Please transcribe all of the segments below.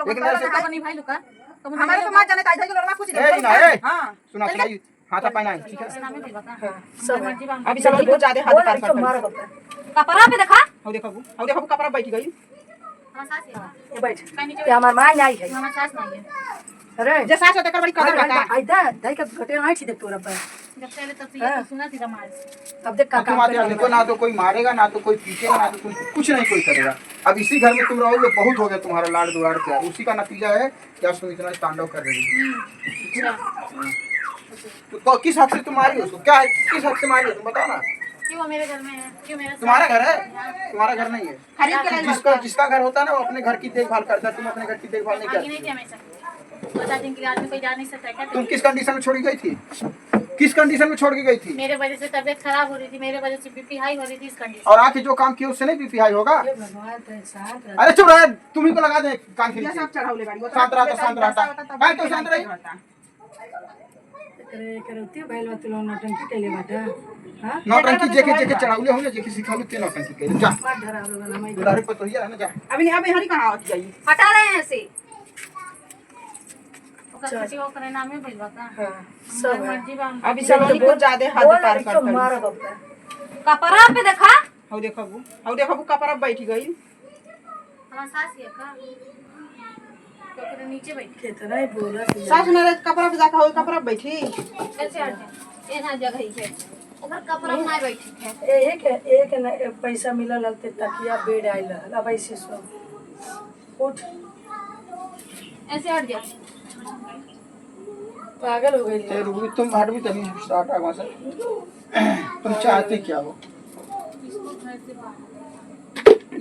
एक नजर से बनी भाई लुका हमारे तो मां जाने ताई के लड़वा कुछ नहीं ना ए हां सुना सुनाई हाथा पाना है ठीक है नाम में बता सब अभी सब बहुत ज्यादा हाथ पार कर मार कपड़ा पे देखा हो देखो कपड़ा बैठ गई हमार सास है ये बैठ ये हमार मां नहीं है हमार सास नहीं है अरे जे सास होते कर बड़ी कदर बता आइदा दाई का घटे आई थी देख तोरा पर जब से तब से ये सुना थी मार अब देख का तुम आते देखो ना तो कोई मारेगा ना तो कोई पीटेगा ना तो तुम कुछ नहीं कोई करेगा अब इसी घर में तुम रहोगे बहुत हो गया तुम्हारा लाड़ दुलाड़ प्यार उसी का नतीजा है कि आज तुम इतना तांडव कर रही हो तो किस हक से तुम मारी उसको क्या है किस हक से मारी तुम बताओ ना क्यों मेरे घर में है क्यों मेरा तुम्हारा घर है तुम्हारा घर नहीं है खरीद के जिसका जिसका घर होता है ना वो अपने घर की देखभाल करता है तुम अपने घर की देखभाल नहीं आगे करती नहीं थी हमेशा बता दिन के लिए आदमी कोई जा नहीं सकता क्या तुम किस कंडीशन में छोड़ी गई थी किस कंडीशन में छोड़ के गई थी मेरे वजह से तबीयत खराब हो रही थी मेरे वजह से बीपी हाई हो रही थी इस कंडीशन और आके जो काम किया उससे नहीं बीपी हाई होगा अरे चुप रहे तुम ही को लगा दे कान खींच के शांत रहता मैं तो शांत रही करती बैल तुलो नटंकी केले बाटा हां नौटंकी जेके जेके चढ़ाउले होंगे जेके सिखालू ते नौटंकी के जा मार धरा वाला मैं दुलारी पर तो ही है ना जा अभी हरी कहां आती जाई हटा रहे हैं ऐसे ओकर किसी को करे नाम में भेजवा का हां सब मर्जी बा अभी सब बहुत ज्यादा हाथ पार कर मार बाबा कपड़ा पे देखा हाउ देखो कपड़ा बैठ गई हमार सास ये का तो नीचे बैठी कितना ही बोला सास ने कपड़ा पे जाके कपड़ा बैठी कैसे हट ये ना जगह ही है ओकर कपड़ा में बैठी है एक पैसा मिलल हलते तकिया बेड आइल अब ऐसे सो उठ ऐसे हट जा पागल हो गई ए रुक तुम हट भी तभी स्टार्ट आगा से तुम चाहते क्या हो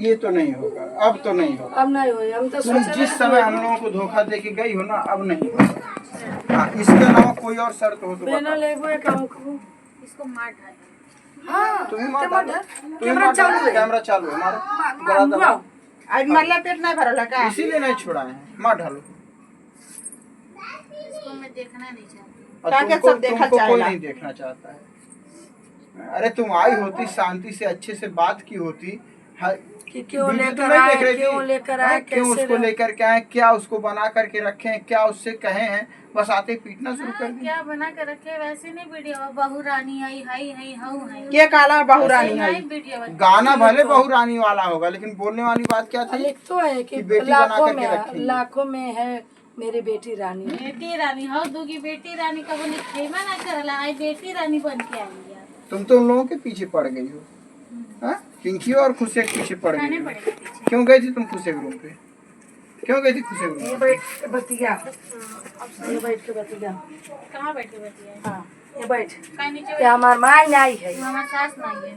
ये तो नहीं होगा अब तो नहीं होगा अब नहीं होई हम तो तुम जिस समय हम लोगों को धोखा दे के गई हो ना अब नहीं होगा हाँ इसके अलावा कोई और शर्त हो तो बिना लेबो एक काम को इसको मार डाल हां तुम्हें मार कैमरा चालू है मारो बड़ा आज मरला पेट नहीं भरला का इसीलिए नहीं छोड़ा है मार डालो इसको मैं देखना नहीं चाहती ताकि सब देखा चाहेगा कोई नहीं देखना चाहता है अरे तुम आई होती शांति से अच्छे से बात की होती कि क्यों लेकर आए क्यों उसको लेकर के आए क्या उसको बना करके रखे हैं क्या उससे कहे हैं बस आते पीटना शुरू कर दिया क्या बना के रखे वैसे नहीं वीडियो बहू रानी आई हाई हाई हाउ हाई क्या काला बहू रानी है वीडियो गाना भले बहू रानी वाला होगा लेकिन बोलने वाली बात क्या थी तो है कि बेटी बना करके रखी लाखों में है मेरी बेटी रानी हाउ दूगी बेटी रानी का वो निखेमा ना करला आई बेटी रानी बन के आई यार तुम तो उन लोगों के पीछे पड़ गई हो हां पिंकी और खुशे के पीछे पड़ गई क्यों गई थी तुम खुशे के रूम पे क्यों गई थी खुशे के रूम ये बैठ के बतिया ये बैठ के बतिया कहां बैठी बतिया हां ये बैठ काहे नीचे ये हमार मां नहीं है हमार सास नहीं है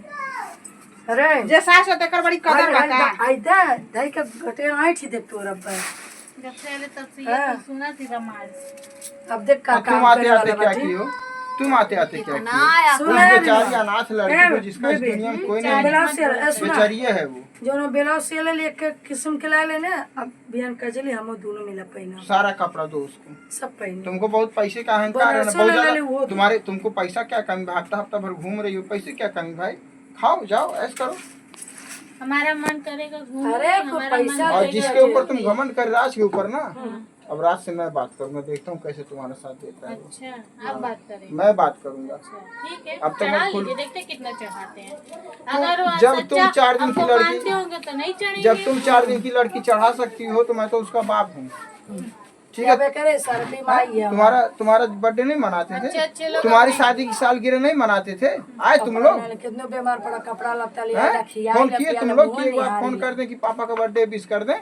अरे जे सास होते कर बड़ी कदर बता आइदा दाई का घटे आई थी देख तोरा पर जब से आले तब से ये सुना थी मार अब देख का तुम आते आते क्या कियो तुम आते आते क्या कियो उस बेचारी अनाथ लड़की को जिसका इस दुनिया में कोई नहीं बेचारी है वो जो ना बेलाव से ले एक किस्म के ला लेने अब बिहान कजली हम दोनों मिला पहना सारा कपड़ा दो उसको सब पहने तुमको बहुत पैसे का अहंकार है ना बहुत ज्यादा तुम्हारे तुमको पैसा क्या कमी हफ्ता हफ्ता भर घूम रही हो पैसे क्या कमी भाई खाओ जाओ ऐश करो हमारा मन करेगा घूमने अरे पैसा और जिसके ऊपर तुम घमंड कर राज के ऊपर ना अब राज से मैं बात करूंगा देखता हूँ कैसे तुम्हारा साथ देता है अच्छा अब बात करें मैं बात करूंगा ठीक है अब तो चढ़ा मैं लीजिए देखते कितना चढ़ाते हैं अगर वो जब तुम 4 दिन की लड़की मानते होंगे तो नहीं चढ़ेंगे जब तुम 4 दिन की लड़की चढ़ा सकती हो तो मैं तो उसका बाप हूँ ठीक है करे सर बीमारी है तुम्हारा बर्थडे नहीं मनाते थे अच्छे लोग तुम्हारी शादी की सालगिरह नहीं मनाते थे आए तुम लोग कितने बीमार पड़ा कपड़ा लत्ता लिया फोन किए तुम लोग कि एक बार फोन कर दें कि पापा का बर्थडे विश कर दें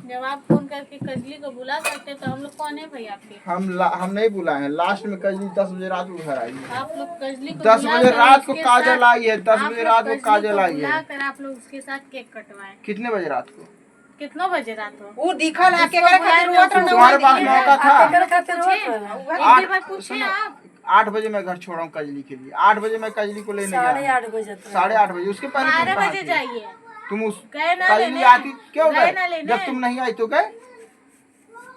जब आप फोन करके कजली को बुला सकते तो हम लोग कौन है भाई आपके हम नहीं बुलाए हैं लास्ट में कजली 10 बजे रात को घर आई है आप लोग कजली को 10 बजे रात को काजल आई है 10 बजे रात को काजल आई है बुलाकर आप लोग उसके साथ केक कटवाएं कितने बजे रात को कितना बजे रात हो वो दिखा ला के तुम्हारे पास मौका था एक बार पूछे आप 8 बजे मैं घर छोड़ा हूँ कजली के लिए 8 बजे मैं कजली को लेने गया 8:30 बजे 8:30 बजे उसके पहले 12 बजे जाइए तुम उस गए ना कजली लेने आती क्यों गए गए ना लेने जब तुम नहीं आई तो गए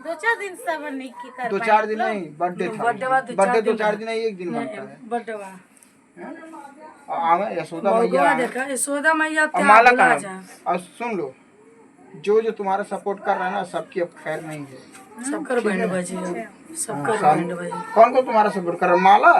2-4 दिन सबर नहीं की कर 2-4 दिन नहीं बर्थडे था बर्थडे 2-4 दिन नहीं एक दिन बनता है बर्थडे आवे यशोदा मैया देखा यशोदा मैया माला कहाँ और सुन लो जो जो तुम्हारा सपोर्ट कर रहा है ना, सबकी अब खैर नहीं है। सबकर बैंड बजी है, सबकर हाँ, बैंड बजी। कौन कौन तुम्हारा सपोर्ट कर रहा है? माला,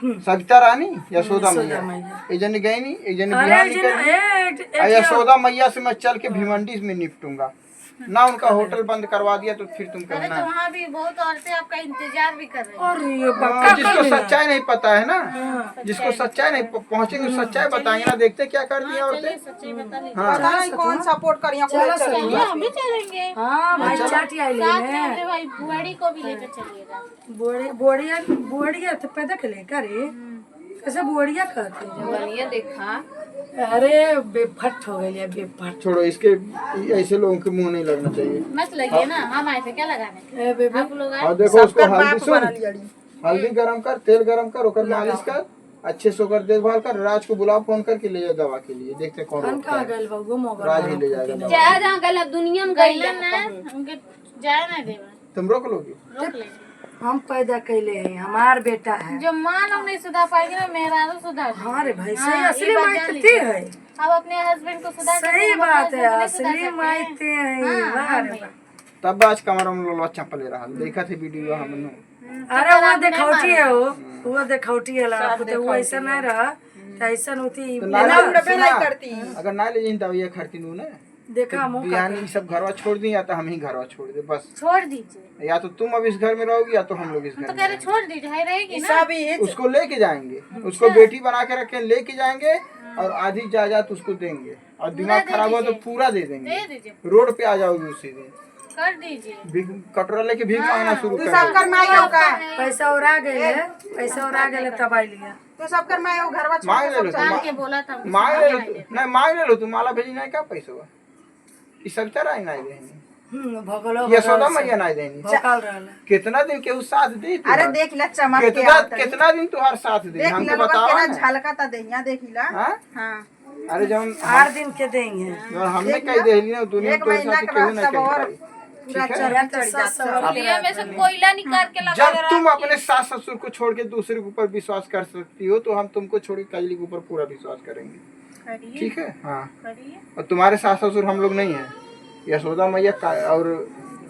सविता रानी, यशोदा यशोदा मैया। मैया। एक जन गई नहीं, एक जन अरे बिहार जन- निकल। ए- ए- यशोदा मैया से मैं चल के भिवंडी में निपटूंगा ना। उनका होटल बंद करवा दिया तो फिर तुम अरे कहना तो वहाँ भी बहुत औरतें आपका इंतजार भी कर रही हैं। और ये पक्का जिसको कर लेना। सच्चाई नहीं पता है ना, हाँ। जिसको सच्चाई नहीं पहुंचेंगे, सच्चाई बताएंगे ना। देखते क्या करती है चलिए औरतें। सच्चाई बता लीजिए। हाँ, पता नहीं कौन सपोर्ट करिए चलो चलिए हम भी चलेंगे। हाँ भाई चाटी आई साथ में ले अपने भाई बुआड़ी को भी लेकर चलिएगा। बुढ़िया बुढ़िया तो पैदा के ले करे कैसे बुढ़िया कहते हैं। बनिए देखा अरे बेफट हो गई है, बेफट। छोड़ो इसके, ऐसे लोगों के मुंह नहीं लगना चाहिए। मत लगिए ना, हम आए थे क्या लगाने। ए बेबी आप लोग आए। और देखो उसको हल्दी बाप सुन, बनल जड़ी। हल्दी गरम कर, तेल गरम कर, ओकर मालिश कर, अच्छे से ओकर देखभाल कर। राज को बुलाओ फोन करके ले जा दवा के लिए, देखते कौन कौन रोकता कहाँ है। गए बाबू मोगर राज ही ले जाएगा दवा। जा जहाँ गलत दुनिया में गई ना, उनके जाए ना देवा, तुम रोक लोगे? रोक लेंगे। हम पैदा कैले हैं, हमार बेटा है। जो माँ लोग नहीं सुधार पाएगी ना, मेरा तो सुधार देगी। हाँ रे भाई हाँ, सही ये असली बात माई जान तो लीजिए। है। अब अपने हस्बैंड को सुधार सही सकते हैं, बात है, अपने husband को नहीं सुधार असली सकते माई हैं। ते हैं। हाँ, वाह रे भाई। वाह। तब आज कमर में लोला चप्पल ले रहा, देखा थे वीडियो हमने। अरे वो देखौटी है, वो देखौटी है ला तो वो ऐसा नहीं रहा तो ऐसा होती तो ना ना उड़बे सुना, नहीं करती। अगर ना ले जाइन तब ये खरती नू ने देखा मुँह बिहानी सब घरवा छोड़ दी, या तो हम ही घरवा छोड़ दे बस। छोड़ दीजिए, या तो तुम अब इस घर में रहोगी या तो हम लोग इस घर तो में कह रहे रहेंगे। छोड़ दीजिए, है रहेगी ना। सब ही उसको लेके जाएंगे, उसको बेटी बना के रखे, लेके जाएंगे और आधी जायदाद उसको देंगे, और दिमाग दे खराब हुआ तो दीजिए। पूरा दे दे देंगे। दीजिए, रोड पे आ जाओगे उसी दिन, कर दीजिए। कटोरा लेके भीख मांगना शुरू तू कर सब दोगे। कर माई हो का, पैसा और आ गए, पैसा और आ गए तब आई लिया। तू सब कर माई हो घरवा छोड़ मांग के ले लो सब तुम, जान के बोला था हमको, मांग ले लो समझ तुम। आए। नहीं मांग ले लो तुम, माला भेजी नहीं, क्या पैसा हुआ ये सब तरह ही नहीं देनी। भगलो ये सौदा मैया नहीं देनी। भोकाल रहला। कितना दिन केहू साथ दे अरे तुम्हार? देख ले चमक के कितना आवत है। कितना दिन तुम्हार साथ दे देख हमको ले लोग बताओ केना ना। झलका ता देहिया देखिला। हाँ? हाँ अरे जब 8 दिन के देंगे। हमने कही देली ना, दुनिया एक तो महीना साथ के केहू बाद नहीं सब और कही। पूरा ठीक है? चढ़ चढ़ जाता। पुलिया में से कोयला निकाल के लगा जब दे तुम रहा अपने सास ससुर को छोड़ के दूसरे के ऊपर विश्वास कर सकती हो, तो हम तुमको छोड़ के कैली के ऊपर पूरा विश्वास करेंगे। करिए, ठीक है? हाँ। करिए। और तुम्हारे सास ससुर हम लोग नहीं है, यशोदा मैया और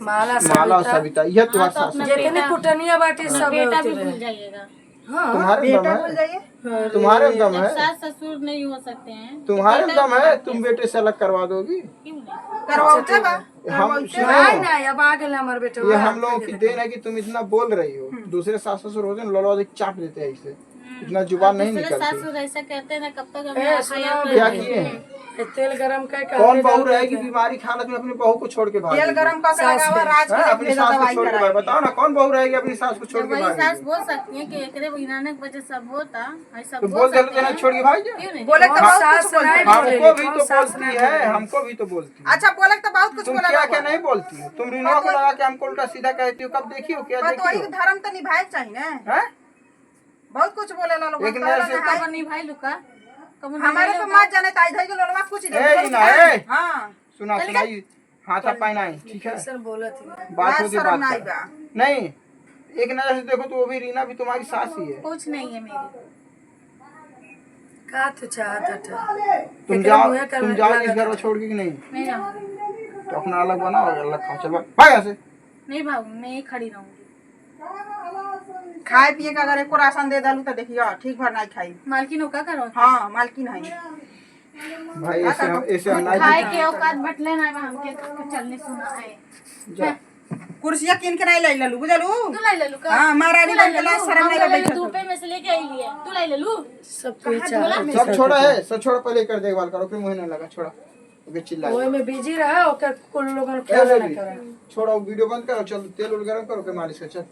माला माला और सविता सविता, यह हाँ, तुम्हारे तो सास अपना ससुर। जितने कुटनिया बाटी सब बेटा होते भी भूल रहे। जाइएगा। हाँ तुम्हारे में दम बेटा भूल है, जाइए। तुम्हारे में दम जब है, सास ससुर नहीं हो सकते हैं, तुम्हारे में दम है। तुम बेटे से अलग करवा दोगी? क्यों नहीं? करवाते बा हम नहीं सुनो, नहीं अब आ गए हमारे बेटे। ये हम लोगों की देन है कि तुम इतना बोल रही हो। दूसरे सास ससुर होते हैं लोला चाप देते हैं, ऐसे इतना जुबान नहीं दूसरे निकलती। सासुर ऐसा कहते हैं ना, कब तक ए, हमें सुनो FIR क्या कर किए हैं? ये तेल गरम कर कौन बहू रहेगी बीमारी की हालत में अपनी बहू को छोड़ के भाग तेल गरम का के लगावा राज हाँ, के अपनी भेजा सास को दवाई छोड़ के करा। भाग। बताओ ना कौन बहू रहेगी अपनी सास को छोड़ जब के वही सास भागेगी? बोल सकती है कि एकरे बहिनाने की वजह से सब होता, ऐसा तो बोल बोल सकते देते ना हैं। छोड़ के भाग जा। क्यों नहीं? बोले तो और बहुत सास कुछ बोलती नहीं है। हमको भी कौन तो सास बोलती नहीं है, बोलेगी? हमको भी तो बोलती है। अच्छा बोले तो बहुत कुछ तुम बोले क्या लोग। क्या नहीं बोलती हो? तुम रीना को लगा के हमको उल्टा सीधा कहती हो, कब देखी हो? क्या पर तो देखी वही हो? धर्म तो निभाए चाहिए ना। हैं? बहुत कुछ बोले ला लोग। एक नया से कब नहीं भाई लुका, कब नहीं हमारे भाई को मत जाने ताई धाई के लोलवा कुछ ए, दे। ना, ए। हां सुना सुनाई हाथ पाई नहीं, ठीक है? कैसे बोला थी। बात लाज होती शर्म बात नहीं का। बा। नहीं, एक नजर से देखो तो वो भी रीना भी तुम्हारी सास ही है। कुछ नहीं है मेरी। का तू चाहता था तुम एकरा जाओ, मुँहे कर तुम जाओ लगा इस घर को था। छोड़ के कि नहीं? नहीं जाऊंगी, तो अपना अलग बनाओ और अलग खाओ। चल भाग यहाँ से। नहीं भागूंगी, मैं यही खड़ी रहूंगी। खाए पिए का अगर एको राशन दे डालू तो देखियो ठीक भर नहीं खाई। मालकिन हो का करो, हाँ मालकिन है। भाई ऐसे हम खुद नहीं खाए जीते। के औकात बटले ना हमके चलने सुना है। जा। कुर्सियां किन के नहीं ले ललू बुझलू। तू लाई ले लू का? हाँ महारानी तू लाई बन के ले लाज लू, शर्म हम नहीं तो बैठत धूपे में से लेके आई लिए। तू लाई ले लू। सब कोई चाहता सब छोड़ा है, सब छोड़ा, पहले कर देखभाल करो, फिर मुझे नहीं लगा छोड़ा। ओके चिल्ला। ओए में बिजी रहा ओकर कुल लोगन ए, ख्याल ना बेबी, करा। छोड़ा, वो वीडियो बंद करो, चल तेल उल गरम करो, के मालिश कर चल।